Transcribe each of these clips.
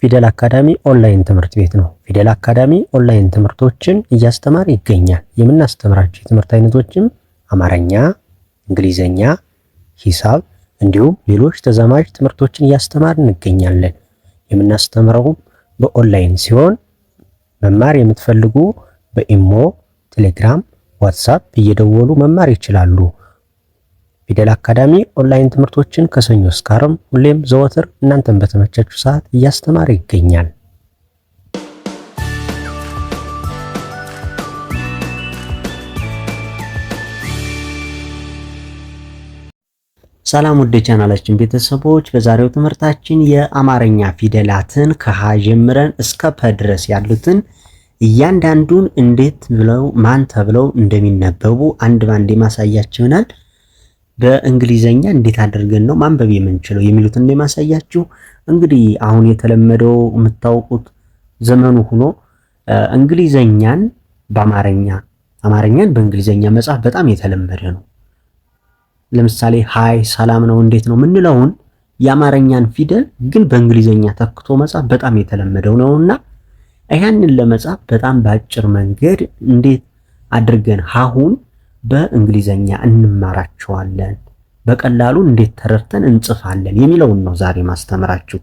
ፊደል አካዳሚ ኦንላይን ትምህርት ቤት ነው። ፊደል አካዳሚ ኦንላይን ትምህርቶችን እያስተማረ ይገኛል። የምናስተምራቸው የትምህርት አይነቶችም አማርኛ፣ እንግሊዘኛ፣ ሂሳብ እንዲሁም ሌሎች ተዛማጅ ትምህርቶችን እያስተማር እንገኛለን። የምናስተምረውም በኦንላይን ሲሆን መማር የምትፈልጉ በኢሞ፣ ቴሌግራም፣ ዋትስአፕ እየደወሉ መማር ይችላሉ። ፊደል አካዳሚ ኦንላይን ትምህርቶችን ከሰኞ እስከ ዓርብ ሁሌም ዘወትር እናንተን በተመቻችሁ ሰዓት እያስተማረ ይገኛል። ሰላም ውድ ቻናላችን ቤተሰቦች፣ በዛሬው ትምህርታችን የአማርኛ ፊደላትን ከሀ ጀምረን እስከ ፐ ድረስ ያሉትን እያንዳንዱን እንዴት ብለው ማን ተብለው እንደሚነበቡ አንድ ባንድ ማሳያችሁ ይሆናል። በእንግሊዘኛ እንዴት አድርገን ነው ማንበብ የምንችለው የሚሉትን እንደማሳያችሁ። እንግዲህ አሁን የተለመደው የምታውቁት ዘመኑ ሆኖ እንግሊዘኛን በአማርኛ አማርኛን በእንግሊዘኛ መጻፍ በጣም የተለመደ ነው። ለምሳሌ ሃይ ሰላም ነው እንዴት ነው ምንለውን የአማርኛን ፊደል ግን በእንግሊዘኛ ተክቶ መጻፍ በጣም የተለመደው ነውና ያንን ለመጻፍ በጣም በአጭር መንገድ እንዴት አድርገን ሃሁን በእንግሊዘኛ እንማራቸዋለን፣ በቀላሉ እንዴት ተረድተን እንጽፋለን የሚለውን ነው ዛሬ ማስተምራችሁ።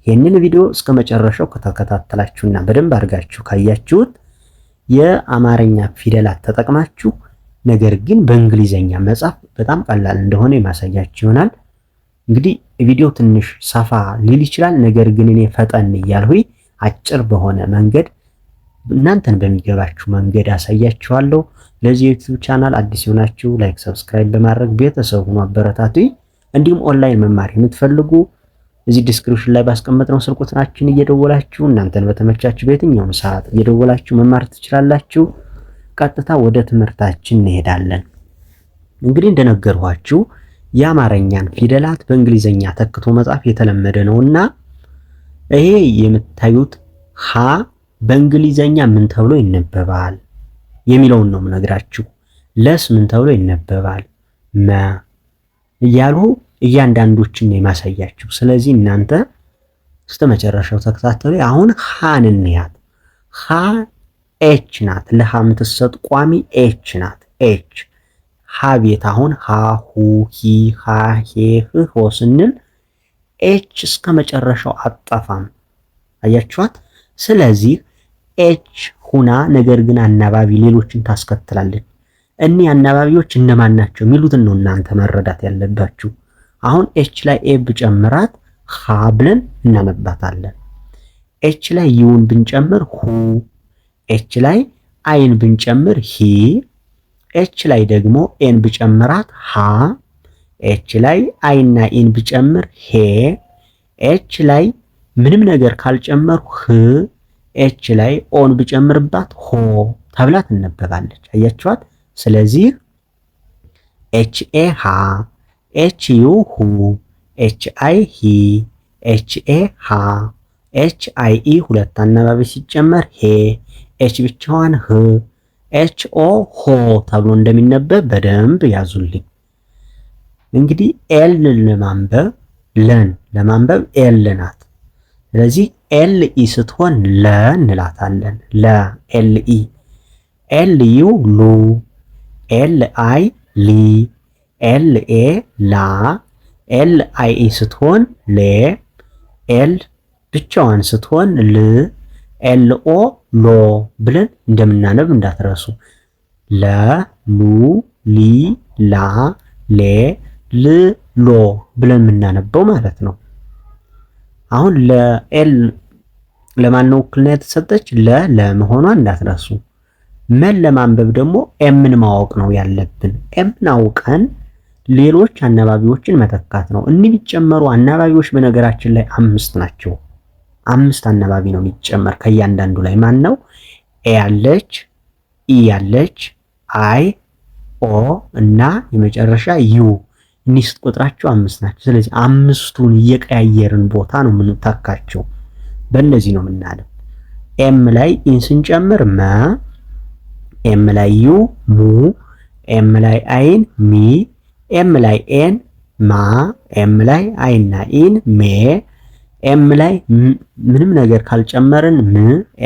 ይህንን ቪዲዮ እስከ መጨረሻው ከተከታተላችሁና በደንብ አድርጋችሁ ካያችሁት የአማርኛ ፊደላት ተጠቅማችሁ ነገር ግን በእንግሊዘኛ መጻፍ በጣም ቀላል እንደሆነ የማሳያችሁ ይሆናል። እንግዲህ ቪዲዮ ትንሽ ሰፋ ሊል ይችላል፣ ነገር ግን እኔ ፈጠን እያልሁኝ አጭር በሆነ መንገድ እናንተን በሚገባችሁ መንገድ አሳያችኋለሁ። ለዚህ ዩቲዩብ ቻናል አዲስ ሆናችሁ ላይክ፣ ሰብስክራይብ በማድረግ ቤተሰብ ሁኑ፣ አበረታቱኝ። እንዲሁም ኦንላይን መማር የምትፈልጉ እዚህ ዲስክሪፕሽን ላይ ባስቀመጥነው ስልክ ቁጥራችን እየደወላችሁ እናንተን በተመቻችሁ በየትኛውም ሰዓት እየደወላችሁ መማር ትችላላችሁ። ቀጥታ ወደ ትምህርታችን እንሄዳለን። እንግዲህ እንደነገርኳችሁ የአማርኛን ፊደላት በእንግሊዘኛ ተክቶ መጻፍ የተለመደ ነውና ይሄ የምታዩት ሀ በእንግሊዘኛ ምን ተብሎ ይነበባል የሚለውን ነው የምነግራችሁ። ለስ ምን ተብሎ ይነበባል፣ መ እያሉ እያንዳንዶችን ነው የማሳያችሁ። ስለዚህ እናንተ እስከ መጨረሻው ተከታተሉ። አሁን ሃን እንያት። ሃ ኤች ናት። ለሃ የምትሰጥ ቋሚ ኤች ናት። ኤች ሃ ቤት አሁን ሃ ሁ ሂ ሃ ሄ ህ ሆ ስንል ኤች እስከ መጨረሻው አጠፋም። አያችኋት? ስለዚህ ኤች ሁና ነገር ግን አናባቢ ሌሎችን ታስከትላለች። እኒህ አናባቢዎች እነማን ናቸው የሚሉትን ነው እናንተ መረዳት ያለባችሁ። አሁን ኤች ላይ ኤ ብጨምራት ሃ ብለን እናነባታለን። ኤች ላይ ዩን ብንጨምር ሁ፣ ኤች ላይ አይን ብንጨምር ሂ፣ ኤች ላይ ደግሞ ኤን ብጨምራት ሃ፣ ኤች ላይ አይና ኢን ብጨምር ሄ፣ ኤች ላይ ምንም ነገር ካልጨመሩ ህ፣ ኤች ላይ ኦን ብጨምርባት ሆ ተብላ ትነበባለች። አያችኋት? ስለዚህ ኤች ኤ ሃ፣ ኤች ዩ ሁ፣ ኤች አይ ሂ፣ ኤች ኤ ሃ፣ ኤች አይ ኢ ሁለት አናባቢ ሲጨመር ሄ፣ ኤች ብቻዋን ህ፣ ኤች ኦ ሆ ተብሎ እንደሚነበብ በደንብ ያዙልኝ። እንግዲህ ኤል ለማንበብ ለን ለማንበብ ኤል ናት። ስለዚህ ኤል ኢ ስትሆን ለ እንላታለን። ለ ኤል ኢ፣ ኤል ዩ ሉ፣ ኤል አይ ሊ፣ ኤል ኤ ላ፣ ኤል አይ ኢ ስትሆን ሌ፣ ኤል ብቻዋን ስትሆን ል፣ ኤል ኦ ሎ ብለን እንደምናነብ እንዳትረሱ። ለ ሉ ሊ ላ ሌ ል ሎ ብለን የምናነበው ማለት ነው። አሁን ለኤል ለማን ነው ውክልና የተሰጠች? ለመሆኗን እንዳትረሱ። መን ለማንበብ ደግሞ ኤምን ማወቅ ነው ያለብን። ኤምን አውቀን ሌሎች አናባቢዎችን መተካት ነው። እኒህ የሚጨመሩ አናባቢዎች በነገራችን ላይ 5 ናቸው። 5 አናባቢ ነው የሚጨመር ከእያንዳንዱ ላይ። ማን ነው? ኤ ያለች፣ ኢ ያለች፣ አይ፣ ኦ እና የመጨረሻ ዩ። እኒህ ስትቆጥራቸው 5 ናቸው። ስለዚህ 5ቱን እየቀያየርን ቦታ ነው የምንተካቸው። በእነዚህ ነው የምናለው። ኤም ላይ ኢን ስንጨምር መ፣ ኤም ላይ ዩ ሙ፣ ኤም ላይ አይን ሚ፣ ኤም ላይ ኤን ማ፣ ኤም ላይ አይና ኢን ሜ፣ ኤም ላይ ምንም ነገር ካልጨመርን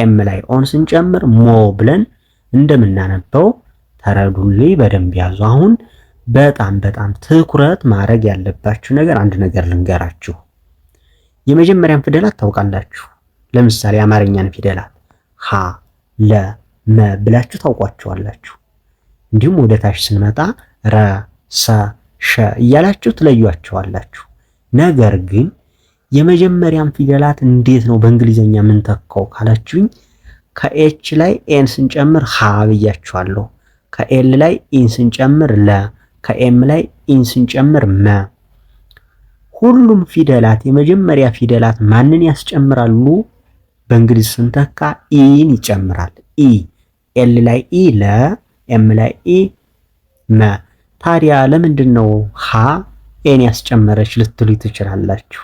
ኤም ላይ ኦን ስንጨምር ሞ ብለን እንደምናነበው ተረዱልኝ፣ በደንብ ያዙ። አሁን በጣም ትኩረት ማድረግ ያለባችሁ ነገር አንድ ነገር ልንገራችሁ። የመጀመሪያን ፊደላት ታውቃላችሁ። ለምሳሌ የአማርኛን ፊደላት ሀ፣ ለ፣ መ ብላችሁ ታውቋቸዋላችሁ። እንዲሁም ወደ ታች ስንመጣ ረ፣ ሰ፣ ሸ እያላችሁ ትለዩዋቸዋላችሁ። ነገር ግን የመጀመሪያን ፊደላት እንዴት ነው በእንግሊዘኛ ምን ተካው ካላችሁኝ፣ ከኤች ላይ ኤን ስንጨምር ሀ ብያችኋለሁ። ከኤል ላይ ኢን ስንጨምር ለ፣ ከኤም ላይ ኢን ስንጨምር መ። ሁሉም ፊደላት የመጀመሪያ ፊደላት ማንን ያስጨምራሉ? በእንግሊዝ ስንተካ ኢን ይጨምራል። ኢ ኤል ላይ ኢ፣ ለ ኤም ላይ ኢ፣ መ። ታዲያ ለምንድን ነው ሀ ኤን ያስጨመረች ልትሉ ትችላላችሁ።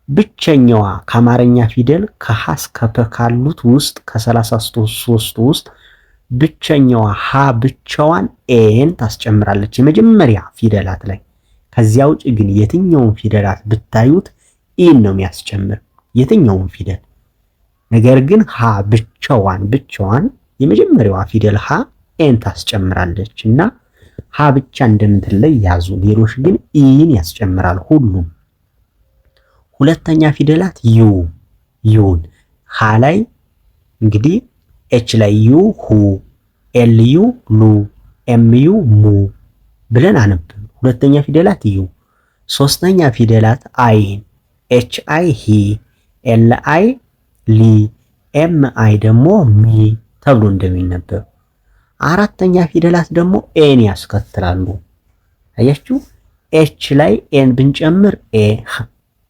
ብቸኛዋ ከአማርኛ ፊደል ከሀ እስከ ፐ ካሉት ውስጥ ከ33 ውስጥ ብቸኛዋ ሀ ብቻዋን ኤን ታስጨምራለች የመጀመሪያ ፊደላት ላይ። ከዚያ ውጭ ግን የትኛውን ፊደላት ብታዩት ኢን ነው የሚያስጨምር የትኛውን ፊደል። ነገር ግን ሀ ብቻዋን የመጀመሪያዋ ፊደል ሀ ኤን ታስጨምራለች እና ሀ ብቻ እንደምትለይ ያዙ። ሌሎች ግን ኢን ያስጨምራል ሁሉም። ሁለተኛ ፊደላት ዩን ሀ ላይ እንግዲህ ኤች ላይ ዩ ሁ፣ ኤል ዩ ሉ፣ ኤም ዩ ሙ ብለን አነብን። ሁለተኛ ፊደላት ዩ። ሶስተኛ ፊደላት አይን ኤች አይ ሂ፣ ኤል አይ ሊ፣ ኤም አይ ደግሞ ሚ ተብሎ እንደሚነበብ። አራተኛ ፊደላት ደግሞ ኤን ያስከትላሉ። አያችሁ፣ ኤች ላይ ኤን ብንጨምር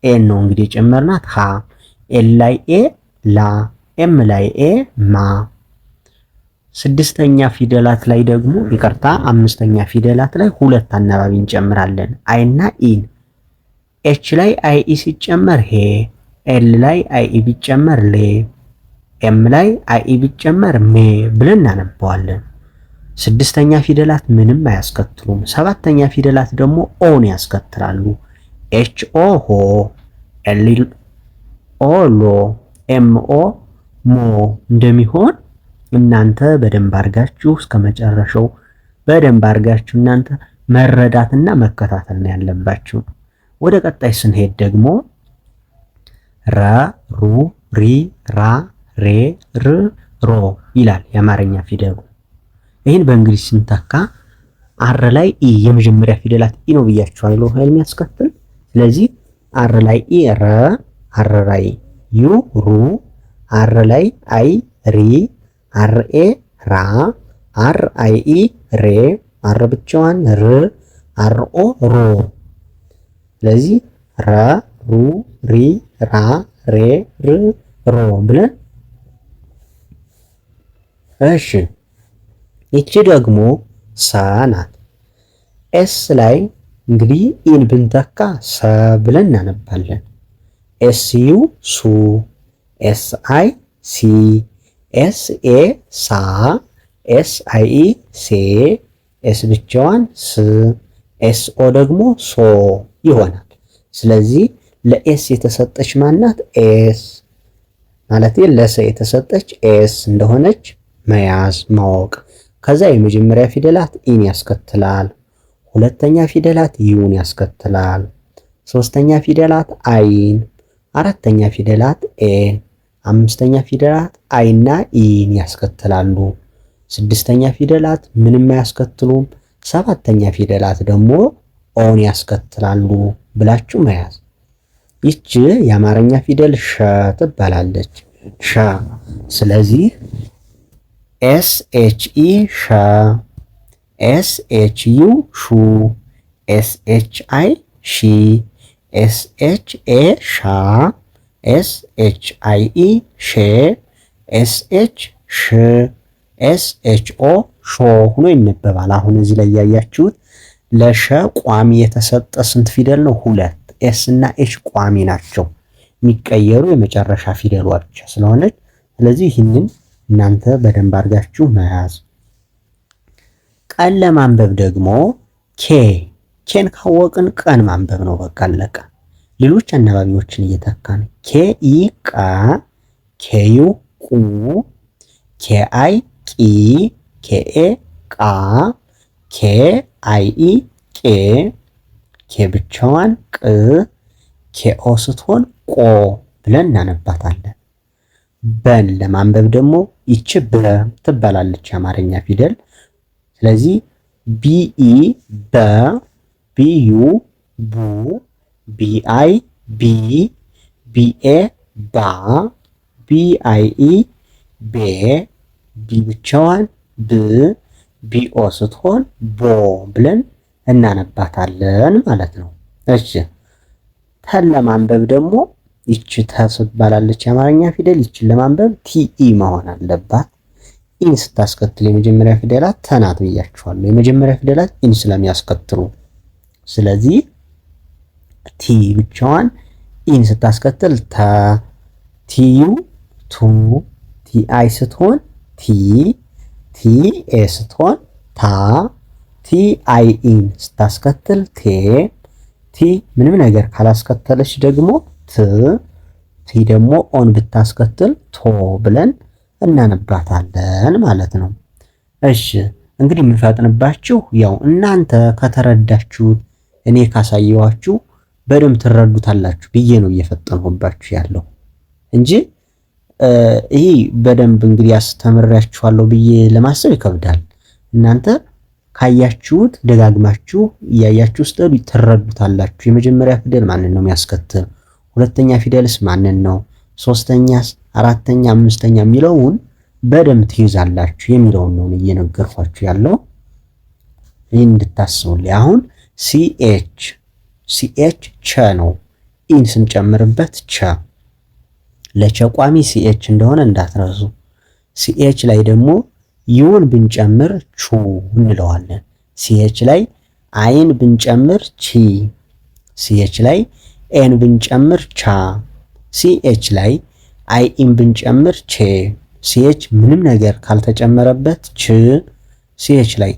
ኤን ነው እንግዲህ የጨመርናት ሀ፣ ኤል ላይ ኤ ላ፣ ኤም ላይ ኤ ማ። ስድስተኛ ፊደላት ላይ ደግሞ ይቅርታ፣ አምስተኛ ፊደላት ላይ ሁለት አናባቢ እንጨምራለን፣ አይና ኢን። ኤች ላይ አይ ኢ ሲጨመር ሄ፣ ኤል ላይ አይ ኢ ቢጨመር ሌ፣ ኤም ላይ አይ ኢ ቢጨመር ሜ ብለን እናነባዋለን። ስድስተኛ ፊደላት ምንም አያስከትሉም። ሰባተኛ ፊደላት ደግሞ ኦን ያስከትላሉ። ኤች ኦ ሆ፣ ኤል ኦ ሎ፣ ኤም ኦ ሞ እንደሚሆን እናንተ በደንብ አድርጋችሁ እስከ መጨረሻው በደንብ አድርጋችሁ እናንተ መረዳትና መከታተል ነው ያለባችሁ። ወደ ቀጣይ ስንሄድ ደግሞ ረ፣ ሩ፣ ሪ፣ ራ፣ ሬ፣ ር፣ ሮ ይላል የአማርኛ ፊደሉ። ይህን በእንግሊዝ ስንተካ አር ላይ ኢ የመጀመሪያ ፊደላት ኢ ነው ብያችኋለሁ ኃይል የሚያስከትል። ስለዚህ አር ላይ ኢ ረ፣ አር ላይ ዩ ሩ፣ አር ላይ አይ ሪ፣ አር ኤ ራ፣ አር አይ ኢ ሬ፣ አር ብቻዋን ር፣ አር ኦ ሮ። ስለዚህ ረ፣ ሩ፣ ሪ፣ ራ፣ ሬ፣ ር፣ ሮ ብለን እሺ። ይቺ ደግሞ ሰ ናት። ኤስ ላይ እንግዲህ ኢን ብንተካ ሰ ብለን እናነባለን። ኤስ ዩ ሱ፣ ኤስ አይ ሲ፣ ኤስ ኤ ሳ፣ ኤስ አይ ኢ ሴ፣ ኤስ ብቻዋን ስ፣ ኤስ ኦ ደግሞ ሶ ይሆናል። ስለዚህ ለኤስ የተሰጠች ማናት? ኤስ ማለት ለሰ የተሰጠች ኤስ እንደሆነች መያዝ ማወቅ። ከዛ የመጀመሪያ ፊደላት ኢን ያስከትላል። ሁለተኛ ፊደላት ዩን ያስከትላል። ሶስተኛ ፊደላት አይን፣ አራተኛ ፊደላት ኤን፣ አምስተኛ ፊደላት አይና ኢን ያስከትላሉ። ስድስተኛ ፊደላት ምንም አያስከትሉም። ሰባተኛ ፊደላት ደግሞ ኦን ያስከትላሉ ብላችሁ መያዝ። ይቺ የአማርኛ ፊደል ሸ ትባላለች። ሸ። ስለዚህ ኤስ ኤች ኢ ሸ፣ ኤስ ኤች ዩ ሹ፣ ኤስ ኤች አይ ሺ፣ ኤስ ኤች ኤ ሻ፣ ኤስ ኤች አይ ኢ ሼ፣ ኤስ ኤች ሽ፣ ኤስ ኤች ኦ ሾ ሆኖ ይነበባል። አሁን እዚህ ላይ ያያችሁት ለሸ ቋሚ የተሰጠ ስንት ፊደል ነው? ሁለት። ኤስ እና ኤች ቋሚ ናቸው፣ የሚቀየሩ የመጨረሻ ፊደሏ ብቻ ስለሆነች። ስለዚህ ይህንን እናንተ በደንብ አድርጋችሁ መያዝ። ቀን ለማንበብ ደግሞ ኬን ካወቅን ቀን ማንበብ ነው፣ በቃ አለቀ። ሌሎች አናባቢዎችን እየተካን ኬኢ ቃ፣ ኬዩ ቁ፣ ኬአይ ቂ፣ ኬኤ ቃ፣ ኬአይኢ ቄ፣ ኬ ብቻዋን ቅ፣ ኬኦ ስትሆን ቆ ብለን እናነባታለን። በን ለማንበብ ደግሞ ይች በ ትባላለች የአማርኛ ፊደል። ስለዚህ ቢኢ በ፣ ቢዩ ቡ፣ ቢአይ ቢ፣ ቢኤ ባ፣ ቢአይኢ ቤ፣ ቢ ብቻዋን ብ፣ ቢኦ ስትሆን ቦ ብለን እናነባታለን ማለት ነው። እሺ ተን ለማንበብ ደግሞ ይች ተ ትባላለች የአማርኛ ፊደል። ይችን ለማንበብ ቲኢ መሆን አለባት። ኢን ስታስከትል የመጀመሪያ ፊደላት ተናት ብያችኋለሁ፣ የመጀመሪያ ፊደላት ኢን ስለሚያስከትሉ። ስለዚህ ቲ ብቻዋን ኢን ስታስከትል ተ፣ ቲዩ ቱ፣ ቲአይ ስትሆን ቲ፣ ቲኤ ስትሆን ታ፣ ቲአይ ኢን ስታስከትል ቴ፣ ቲ ምንም ነገር ካላስከተለች ደግሞ ት፣ ቲ ደግሞ ኦን ብታስከትል ቶ ብለን እናነባታለን ማለት ነው። እሺ እንግዲህ የምፈጥንባችሁ ያው እናንተ ከተረዳችሁት እኔ ካሳየዋችሁ በደንብ ትረዱታላችሁ ብዬ ነው እየፈጠንኩባችሁ ያለው እንጂ ይሄ በደንብ እንግዲህ አስተምራችኋለሁ ብዬ ለማሰብ ይከብዳል። እናንተ ካያችሁት ደጋግማችሁ እያያችሁ ስትሄዱ ትረዱታላችሁ። የመጀመሪያ ፊደል ማንን ነው የሚያስከትል፣ ሁለተኛ ፊደልስ ማንን ነው፣ ሶስተኛስ፣ አራተኛ፣ አምስተኛ የሚለውን በደንብ ትይዛላችሁ የሚለውን ነው እየነገርኳችሁ ያለው። ይህን እንድታስቡልኝ። አሁን ሲኤች ቸ ነው። ኢን ስንጨምርበት ቸ፣ ለቸ ቋሚ ሲኤች እንደሆነ እንዳትረሱ። ሲኤች ላይ ደግሞ ዩን ብንጨምር ቹ እንለዋለን። ሲኤች ላይ አይን ብንጨምር ቺ፣ ሲኤች ላይ ኤን ብንጨምር ቻ፣ ሲኤች ላይ አይኢን ብንጨምር ቼ፣ ሲኤች ምንም ነገር ካልተጨመረበት ች፣ ሲኤች ላይ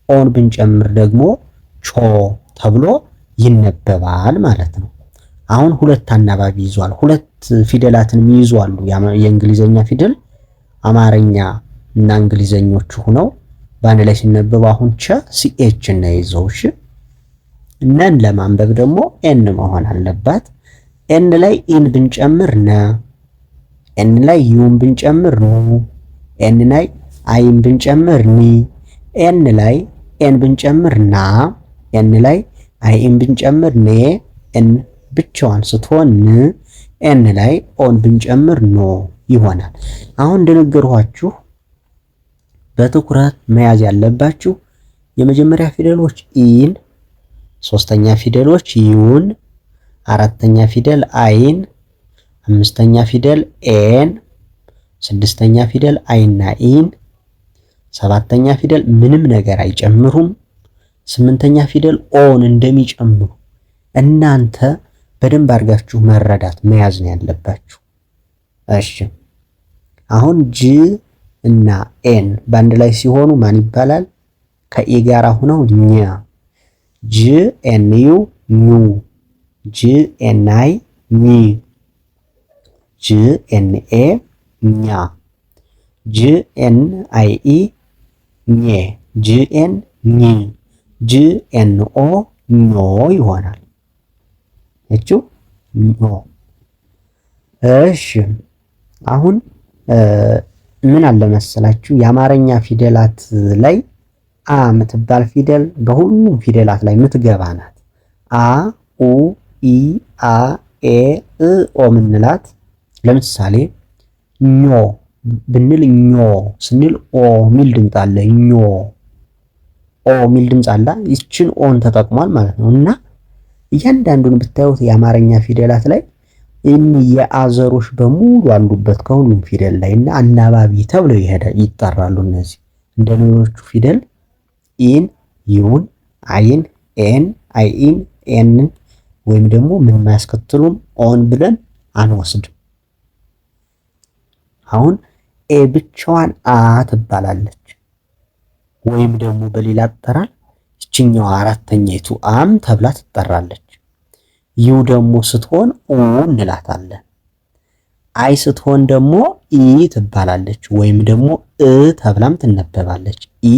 ኦን ብንጨምር ደግሞ ቾ ተብሎ ይነበባል ማለት ነው። አሁን ሁለት አናባቢ ይዟል። ሁለት ፊደላትን የሚይዙ አሉ። የእንግሊዘኛ ፊደል አማርኛ እና እንግሊዘኞቹ ሆነው በአንድ ላይ ሲነበቡ አሁን ቸ ሲኤች እና ይዘው። እሺ ነን ለማንበብ ደግሞ ኤን መሆን አለባት። ኤን ላይ ኢን ብንጨምር ነ፣ ኤን ላይ ዩን ብንጨምር ኑ፣ ኤን ላይ አይን ብንጨምር ኒ፣ ኤን ላይ ኤን ብንጨምር ና፣ ኤን ላይ አይን ብንጨምር ኔ፣ ኤን ብቻዋን ስትሆን ን፣ ኤን ላይ ኦን ብንጨምር ኖ ይሆናል። አሁን እንደነገርኋችሁ በትኩረት መያዝ ያለባችሁ የመጀመሪያ ፊደሎች ኢን፣ ሶስተኛ ፊደሎች ዩን፣ አራተኛ ፊደል አይን፣ አምስተኛ ፊደል ኤን፣ ስድስተኛ ፊደል አይና ኢን፣ ሰባተኛ ፊደል ምንም ነገር አይጨምሩም፣ ስምንተኛ ፊደል ኦን እንደሚጨምሩ እናንተ በደንብ አድርጋችሁ መረዳት መያዝ ነው ያለባችሁ። እሺ አሁን ጂ እና ኤን በአንድ ላይ ሲሆኑ ማን ይባላል? ከኢ ጋር ሆነው ኛ፣ ጂ ኤን ዩ ኙ፣ ጂ ኤን አይ ኒ፣ ጂ ኤን ኤ ኛ፣ ጂ ኤን አይ ኢ ኘ፣ ጂ ኤን ኝ፣ ጂ ኤን ኦ ኞ ይሆናል። እቹ ኞ። እሺ አሁን ምን አለ መሰላችሁ የአማርኛ ፊደላት ላይ አ ምትባል ፊደል በሁሉም ፊደላት ላይ ምትገባ ናት። አ ኡ ኢ አ ኤ እ ኦ ምንላት። ለምሳሌ ኞ ብንል ኞ ስንል ኦ ሚል ድምፅ አለ። ኞ ኦ ሚል ድምፅ አለ። ይችን ኦን ተጠቅሟል ማለት ነው። እና እያንዳንዱን ብታዩት የአማርኛ ፊደላት ላይ የአዘሮች በሙሉ አሉበት ከሁሉም ፊደል ላይ እና አናባቢ ተብለው ይጠራሉ። እነዚህ እንደ ሌሎቹ ፊደል ኢን፣ ዩን፣ አይን፣ ኤን፣ አይኢን፣ ኤንን ወይም ደግሞ ምን ማያስከትሉም ኦን ብለን አንወስድም። አሁን ኤ ብቻዋን አ ትባላለች ወይም ደግሞ በሌላ አጠራር ይችኛው አራተኛይቱ አም ተብላ ትጠራለች። ዩ ደግሞ ስትሆን ኡ እንላታለን። አይ ስትሆን ደግሞ ኢ ትባላለች ወይም ደግሞ እ ተብላም ትነበባለች። ኢ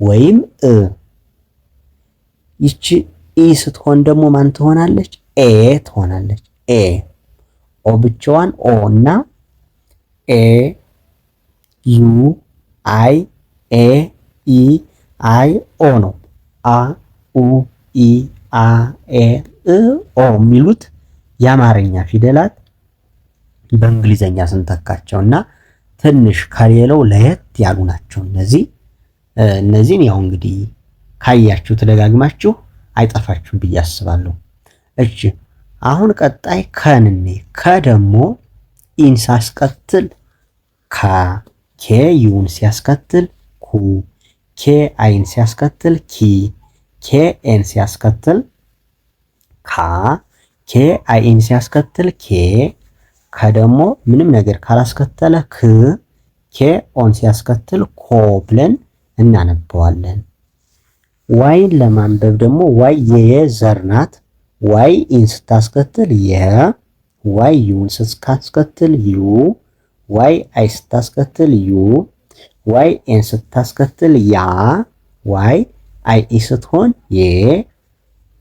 ወይም እ። ይቺ ኢ ስትሆን ደግሞ ማን ትሆናለች? ኤ ትሆናለች። ኤ። ኦ ብቻዋን ኦ እና ኤ ዩ አይ ኤ ኢ አይ ኦ ነው። አ ኡ ኢ አ ኤ እ ኦ የሚሉት የአማርኛ ፊደላት በእንግሊዘኛ ስንተካቸው እና ትንሽ ከሌላው ለየት ያሉ ናቸው። እነዚህን ያው እንግዲህ ካያችሁ ተደጋግማችሁ አይጠፋችሁም ብዬ አስባለሁ። እሺ አሁን ቀጣይ ከንኔ ከ ደግሞ ኢን ሲያስከትል ካ፣ ኬ ዩን ሲያስከትል ኩ፣ ኬ አይን ሲያስከትል ኪ፣ ኬ ኤን ሲያስከትል ካ፣ ኬ አይን ሲያስከትል ኬ፣ ከደግሞ ምንም ነገር ካላስከተለ ክ፣ ኬ ኦን ሲያስከትል ኮ ብለን እናነበዋለን። ዋይን ለማንበብ ደግሞ ዋይ የየ ዘር ናት። ዋይ ኢን ስታስከትል የ፣ ዋይ ዩን ስታስከትል ዩ፣ ዋይ አይ ስታስከትል ዩ፣ ዋይ ኤን ስታስከትል ያ፣ ዋይ አይ ኢ ስትሆን የ፣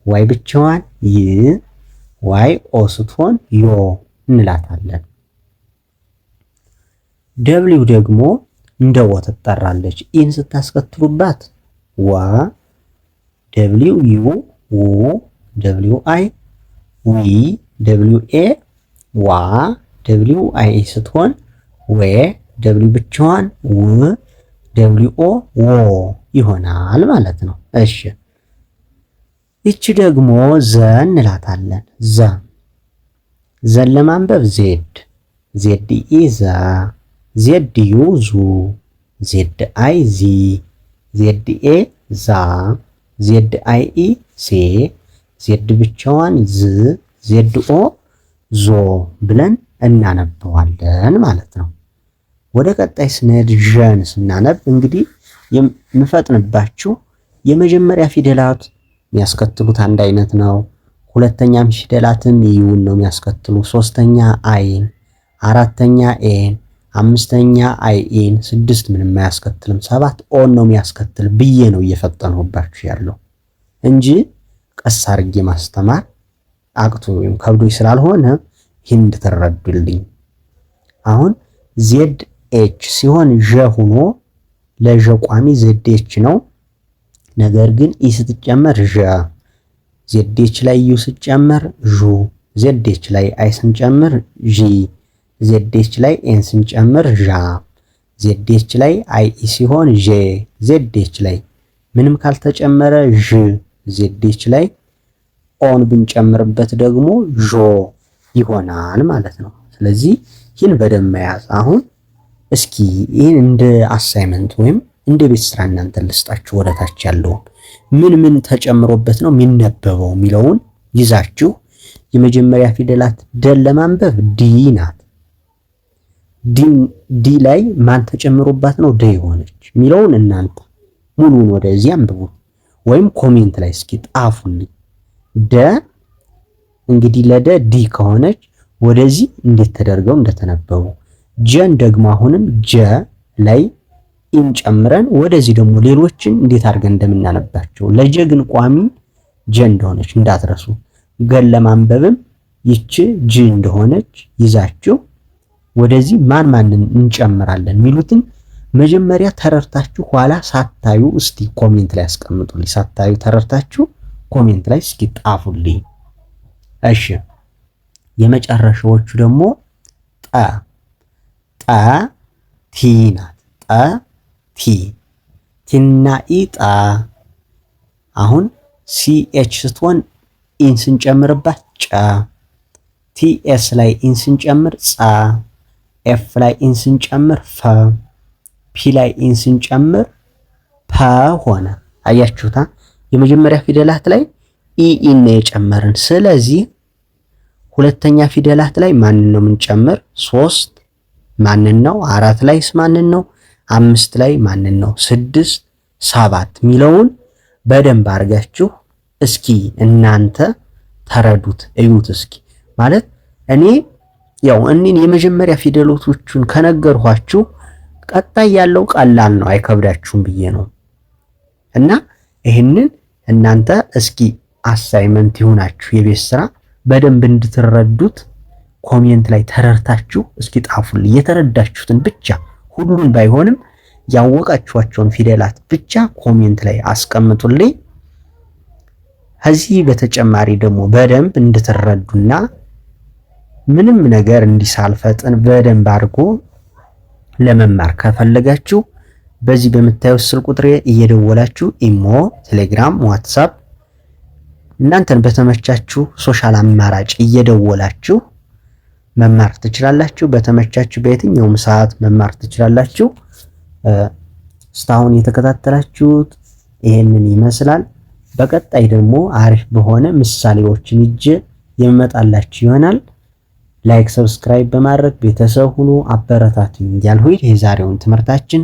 ዋይ ብቻዋን ይ፣ ዋይ ኦ ስትሆን ዮ እንላታለን። ደብሊው ደግሞ እንደ ወ ትጠራለች። ኢን ስታስከትሉባት ወ፣ ደብሊው ዩ ው፣ ደብሊው አይ ዊ፣ ደብሊው ኤ ዋ፣ ደብሊው አይ ስትሆን ዌ፣ ደብሊው ብቻዋን ው፣ ደብሊው ኦ ዎ ይሆናል ማለት ነው። እሺ ይቺ ደግሞ ዘ እንላታለን። ዘን ለማንበብ ዜድ፣ ዜድ ኢ ዘ፣ ዜድ ዩ ዙ፣ ዜድ አይ ዚ፣ ዜድ ኤ ዛ፣ ዜድ አይ ኢ ዜ፣ ዜድ ብቻዋን ዝ፣ ዜድ ኦ ዞ ብለን እናነበዋለን ማለት ነው። ወደ ቀጣይ ስንሄድ ዠን ስናነብ እንግዲህ የምፈጥንባችሁ የመጀመሪያ ፊደላት የሚያስከትሉት አንድ አይነት ነው። ሁለተኛም ፊደላትን ዩን ነው የሚያስከትሉ። ሶስተኛ አይን፣ አራተኛ ኤን፣ አምስተኛ አይ ኢን፣ ስድስት ምንም አያስከትልም፣ ሰባት ኦን ነው የሚያስከትል ብዬ ነው እየፈጠንሁባችሁ ያለው እንጂ ቀስ አድርጌ ማስተማር አቅቶ ወይም ከብዶኝ ስላልሆነ ይህን እንድትረዱልኝ። አሁን ዜድ ኤች ሲሆን ዠ ሆኖ ለዠ ቋሚ ዜድ ኤች ነው። ነገር ግን ኢ ስትጨመር ዠ፣ ዜድ ኤች ላይ ዩ ስትጨመር ዡ፣ ዜድ ኤች ላይ አይ ስንጨምር ዢ፣ ዜድ ኤች ላይ ኤን ስንጨምር ዣ፣ ዜድ ኤች ላይ አይ ኢ ሲሆን ዤ፣ ዜድ ኤች ላይ ምንም ካልተጨመረ ዥ፣ ዜድ ኤች ላይ ኦን ብንጨምርበት ደግሞ ዦ ይሆናል ማለት ነው። ስለዚህ ይህን በደንብ መያዝ። አሁን እስኪ ይህን እንደ አሳይመንት ወይም እንደ ቤት ስራ እናንተ ልስጣችሁ። ወደታች ያለውን ምን ተጨምሮበት ነው የሚነበበው የሚለውን ይዛችሁ የመጀመሪያ ፊደላት ደን ለማንበብ ዲ ናት። ዲ ላይ ማን ተጨምሮባት ነው ደ የሆነች የሚለውን እናንተ ሙሉን ወደዚህ አንብቡ ወይም ኮሜንት ላይ እስኪ ጣፉልኝ። ደ እንግዲህ ለደ ዲ ከሆነች ወደዚህ እንዴት ተደርገው እንደተነበቡ፣ ጀን ደግሞ አሁንም ጀ ላይ ኢን ጨምረን ወደዚህ ደግሞ ሌሎችን እንዴት አድርገን እንደምናነባቸው፣ ለጀ ግን ቋሚ ጀ እንደሆነች እንዳትረሱ። ገን ለማንበብም ይቺ ጅ እንደሆነች ይዛችሁ ወደዚህ ማንን እንጨምራለን የሚሉትን መጀመሪያ ተረርታችሁ ኋላ ሳታዩ እስቲ ኮሜንት ላይ አስቀምጡልኝ። ሳታዩ ተረርታችሁ ኮሜንት ላይ እስኪ ጣፉልኝ። እሺ የመጨረሻዎቹ ደግሞ ጠ ቲ ናት። ጠ ቲ ቲና ኢ ጣ። አሁን ሲ ኤች ስትሆን ኢን ስንጨምርባት ጨ፣ ቲ ኤስ ላይ ኢን ስንጨምር ጻ፣ ኤፍ ላይ ኢን ስንጨምር ፈ፣ ፒ ላይ ኢን ስንጨምር ፐ ሆነ። አያችሁታ? የመጀመሪያ ፊደላት ላይ ኢን ነው የጨመርን። ስለዚህ ሁለተኛ ፊደላት ላይ ማንን ነው የምንጨምር? 3 ማንን ነው? 4 ላይስ ማንን ነው? 5 ላይ ማንን ነው? 6 7 ሚለውን በደንብ አድርጋችሁ እስኪ እናንተ ተረዱት፣ እዩት እስኪ ማለት እኔ ያው እኔን የመጀመሪያ ፊደሎቹን ከነገርኋችሁ ቀጣይ ያለው ቀላል ነው አይከብዳችሁም ብዬ ነው። እና ይህንን እናንተ እስኪ አሳይመንት ይሁናችሁ የቤት ስራ በደንብ እንድትረዱት ኮሜንት ላይ ተረድታችሁ እስኪ ጣፉልኝ። የተረዳችሁትን ብቻ ሁሉን ባይሆንም ያወቃችኋቸውን ፊደላት ብቻ ኮሜንት ላይ አስቀምጡልኝ። ከዚህ በተጨማሪ ደግሞ በደንብ እንድትረዱና ምንም ነገር እንዲሳልፈጥን በደንብ አድርጎ ለመማር ከፈለጋችሁ በዚህ በምታዩት ስልክ ቁጥሬ እየደወላችሁ ኢሞ፣ ቴሌግራም፣ ዋትሳፕ እናንተን በተመቻችሁ ሶሻል አማራጭ እየደወላችሁ መማር ትችላላችሁ። በተመቻችሁ በየትኛውም ሰዓት መማር ትችላላችሁ። እስካሁን የተከታተላችሁት ይሄንን ይመስላል። በቀጣይ ደግሞ አሪፍ በሆነ ምሳሌዎችን ይዤ የመጣላችሁ ይሆናል። ላይክ፣ ሰብስክራይብ በማድረግ ቤተሰብ ሁኑ፣ አበረታቱኝ እያልኩኝ የዛሬውን ትምህርታችን